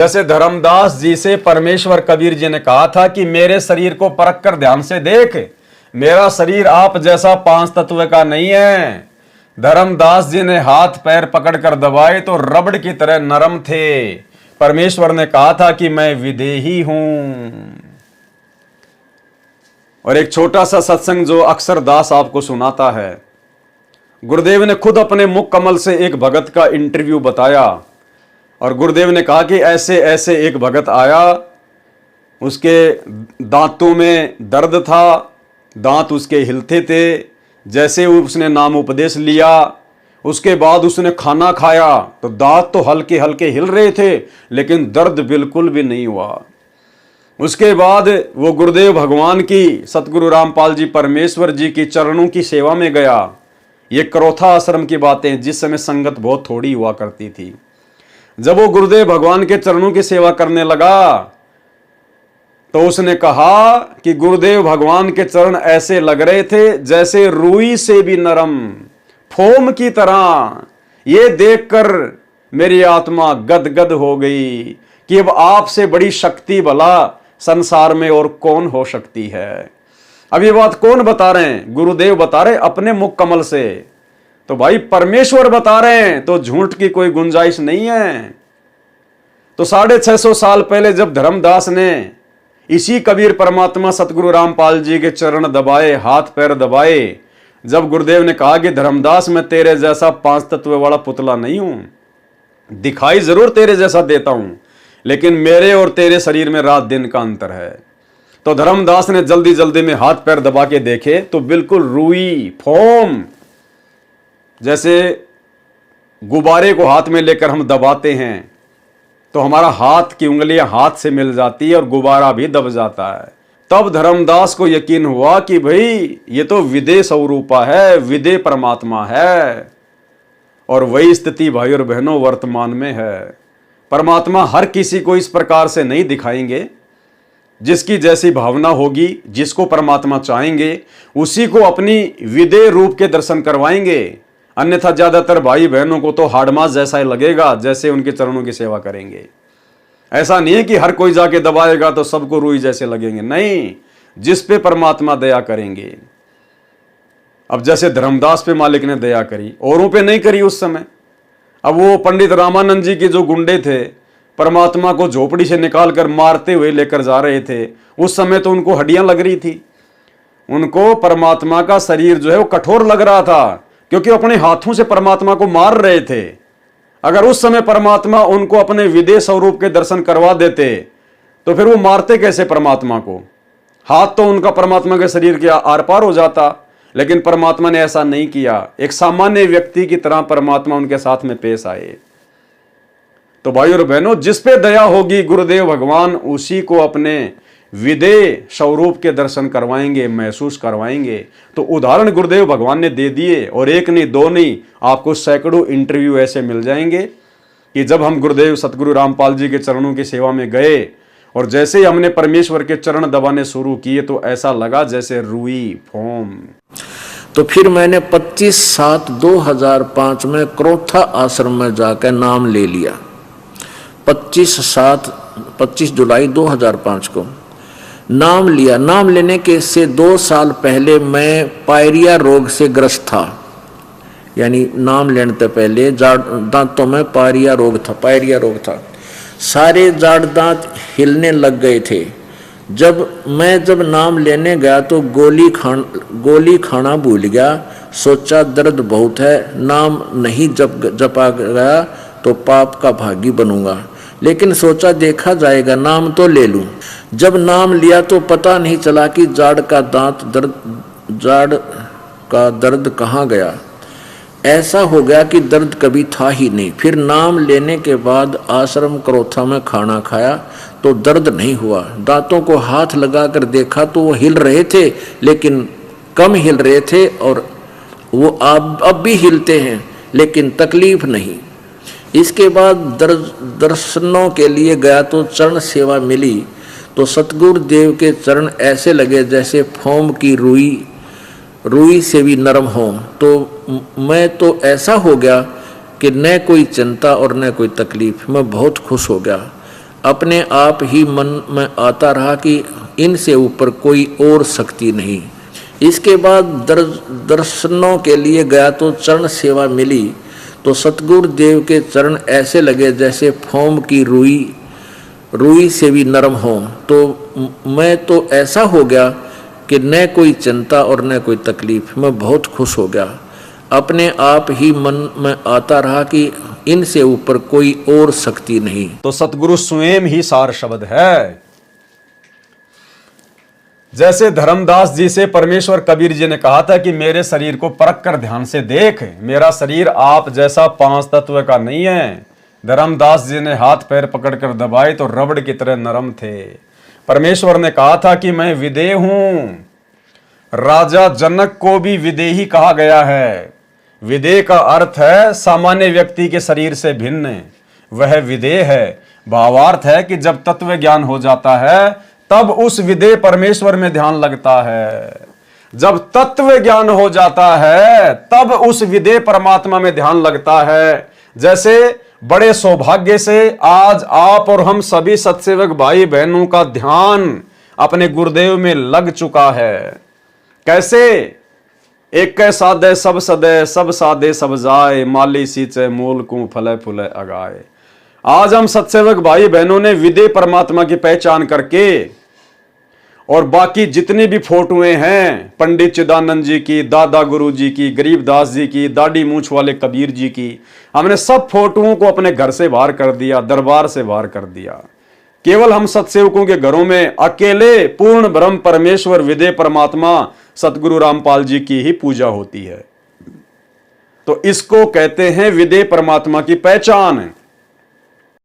जैसे धर्मदास जी से परमेश्वर कबीर जी ने कहा था कि मेरे शरीर को परख कर ध्यान से देख, मेरा शरीर आप जैसा पांच तत्व का नहीं है। धर्मदास जी ने हाथ पैर पकड़कर दबाए तो रबड़ की तरह नरम थे। परमेश्वर ने कहा था कि मैं विदेही हूं। और एक छोटा सा सत्संग जो अक्सर दास आपको सुनाता है, गुरुदेव ने खुद अपने मुख कमल से एक भगत का इंटरव्यू बताया और गुरुदेव ने कहा कि ऐसे ऐसे एक भगत आया, उसके दांतों में दर्द था, दांत उसके हिलते थे। जैसे उसने नाम उपदेश लिया, उसके बाद उसने खाना खाया तो दांत तो हल्के हल्के हिल रहे थे लेकिन दर्द बिल्कुल भी नहीं हुआ। उसके बाद वो गुरुदेव भगवान की, सतगुरु रामपाल जी परमेश्वर जी की चरणों की सेवा में गया। ये करोथा आश्रम की बातें, जिस समय संगत बहुत थोड़ी हुआ करती थी। जब वो गुरुदेव भगवान के चरणों की सेवा करने लगा तो उसने कहा कि गुरुदेव भगवान के चरण ऐसे लग रहे थे जैसे रुई से भी नरम, फोम की तरह। ये देखकर मेरी आत्मा गदगद हो गई कि अब आपसे बड़ी शक्ति भला संसार में और कौन हो सकती है। अब ये बात कौन बता रहे हैं? गुरुदेव बता रहे अपने मुख कमल से। तो भाई परमेश्वर बता रहे हैं तो झूठ की कोई गुंजाइश नहीं है। तो 650 साल पहले जब धर्मदास ने इसी कबीर परमात्मा सतगुरु रामपाल जी के चरण दबाए, हाथ पैर दबाए, जब गुरुदेव ने कहा कि धर्मदास मैं तेरे जैसा पांच तत्व वाला पुतला नहीं हूं, दिखाई जरूर तेरे जैसा देता हूं लेकिन मेरे और तेरे शरीर में रात दिन का अंतर है। तो धर्मदास ने जल्दी जल्दी में हाथ पैर दबा के देखे तो बिल्कुल रुई, फोम, जैसे गुब्बारे को हाथ में लेकर हम दबाते हैं तो हमारा हाथ की उंगलियां हाथ से मिल जाती है और गुब्बारा भी दब जाता है। तब धर्मदास को यकीन हुआ कि भाई ये तो विदेह स्वरूपा है, विदेह परमात्मा है। और वही स्थिति भाई और बहनों वर्तमान में है। परमात्मा हर किसी को इस प्रकार से नहीं दिखाएंगे। जिसकी जैसी भावना होगी, जिसको परमात्मा चाहेंगे उसी को अपनी विदेह रूप के दर्शन करवाएंगे। अन्यथा ज्यादातर भाई बहनों को तो हाड़मास जैसा ही लगेगा जैसे उनके चरणों की सेवा करेंगे। ऐसा नहीं है कि हर कोई जाके दबाएगा तो सबको रुई जैसे लगेंगे, नहीं, जिस पे परमात्मा दया करेंगे। अब जैसे धर्मदास पे मालिक ने दया करी, औरों पे नहीं करी उस समय। अब वो पंडित रामानंद जी के जो गुंडे थे, परमात्मा को झोपड़ी से निकाल कर मारते हुए लेकर जा रहे थे, उस समय तो उनको हड्डियां लग रही थी। उनको परमात्मा का शरीर जो है वो कठोर लग रहा था क्योंकि अपने हाथों से परमात्मा को मार रहे थे। अगर उस समय परमात्मा उनको अपने विदेह स्वरूप के दर्शन करवा देते तो फिर वो मारते कैसे परमात्मा को? हाथ तो उनका परमात्मा के शरीर के आर पार हो जाता, लेकिन परमात्मा ने ऐसा नहीं किया। एक सामान्य व्यक्ति की तरह परमात्मा उनके साथ में पेश आए। तो भाई और बहनों, जिस पे दया होगी गुरुदेव भगवान उसी को अपने विदेह स्वरूप के दर्शन करवाएंगे, महसूस करवाएंगे। तो उदाहरण गुरुदेव भगवान ने दे दिए, और एक नहीं दो नहीं, आपको सैकड़ों इंटरव्यू ऐसे मिल जाएंगे कि जब हम गुरुदेव सतगुरु रामपाल जी के चरणों की सेवा में गए और जैसे ही हमने परमेश्वर के चरण दबाने शुरू किए तो ऐसा लगा जैसे रुई, फोम। तो फिर मैंने 25/7/2005 में करोथा आश्रम में जाकर नाम ले लिया। 25 जुलाई 2005 को नाम लिया। नाम लेने के से 2 साल पहले मैं पायरिया रोग से ग्रस्त था। यानी नाम लेने से पहले दांतों में पायरिया रोग था। सारे जाड़ दांत हिलने लग गए थे। जब नाम लेने गया तो गोली खाना भूल गया। सोचा दर्द बहुत है, नाम नहीं जपा गया तो पाप का भागी बनूंगा। लेकिन सोचा देखा जाएगा, नाम तो ले लूं। जब नाम लिया तो पता नहीं चला कि जाड़ का दर्द कहाँ गया। ऐसा हो गया कि दर्द कभी था ही नहीं। फिर नाम लेने के बाद आश्रम करोथा में खाना खाया तो दर्द नहीं हुआ। दांतों को हाथ लगाकर देखा तो वो हिल रहे थे, लेकिन कम हिल रहे थे, और वो अब भी हिलते हैं लेकिन तकलीफ नहीं। इसके बाद दर्शनों के लिए गया तो चरण सेवा मिली तो सतगुरु देव के चरण ऐसे लगे जैसे फोम की रुई से भी नरम हो। तो मैं तो ऐसा हो गया कि न कोई चिंता और न कोई तकलीफ। मैं बहुत खुश हो गया। अपने आप ही मन में आता रहा कि इनसे ऊपर कोई और शक्ति नहीं। इसके बाद दर्शनों के लिए गया तो चरण सेवा मिली तो सतगुरुदेव के चरण ऐसे लगे जैसे फोम की रुई से भी नरम हो। तो मैं तो ऐसा हो गया कि न कोई चिंता और न कोई तकलीफ, मैं बहुत खुश हो गया। अपने आप ही मन में आता रहा कि इनसे ऊपर कोई और शक्ति नहीं। तो सतगुरु स्वयं ही सार शब्द है। जैसे धर्मदास जी से परमेश्वर कबीर जी ने कहा था कि मेरे शरीर को परख कर ध्यान से देख, मेरा शरीर आप जैसा 5 तत्व का नहीं है। धर्मदास जी ने हाथ पैर पकड़कर दबाए तो रबड़ की तरह नरम थे। परमेश्वर ने कहा था कि मैं विदेह हूं। राजा जनक को भी विदेही कहा गया है। विदेह का अर्थ है सामान्य व्यक्ति के शरीर से भिन्न, वह विदेह है। भावार्थ है कि जब तत्व ज्ञान हो जाता है तब उस विदेह परमेश्वर में ध्यान लगता है। जब तत्व ज्ञान हो जाता है तब उस विदेह परमात्मा में ध्यान लगता है। जैसे बड़े सौभाग्य से आज आप और हम सभी सत्सेवक भाई बहनों का ध्यान अपने गुरुदेव में लग चुका है। कैसे? एक साधे सब सदे, सब साधे सब जाए, माली सींचे मूल को फले फूले अगाए। आज हम सत्सेवक भाई बहनों ने विदेह परमात्मा की पहचान करके और बाकी जितनी भी फोटोएं हैं, पंडित चिदानंद जी की, दादा गुरु जी की, गरीबदास जी की, दाढ़ी मूछ वाले कबीर जी की, हमने सब फोटोओं को अपने घर से बाहर कर दिया, दरबार से बाहर कर दिया। केवल हम सत्सेवकों के घरों में अकेले पूर्ण ब्रह्म परमेश्वर विदेह परमात्मा सतगुरु रामपाल जी की ही पूजा होती है। तो इसको कहते हैं विदेह परमात्मा की पहचान।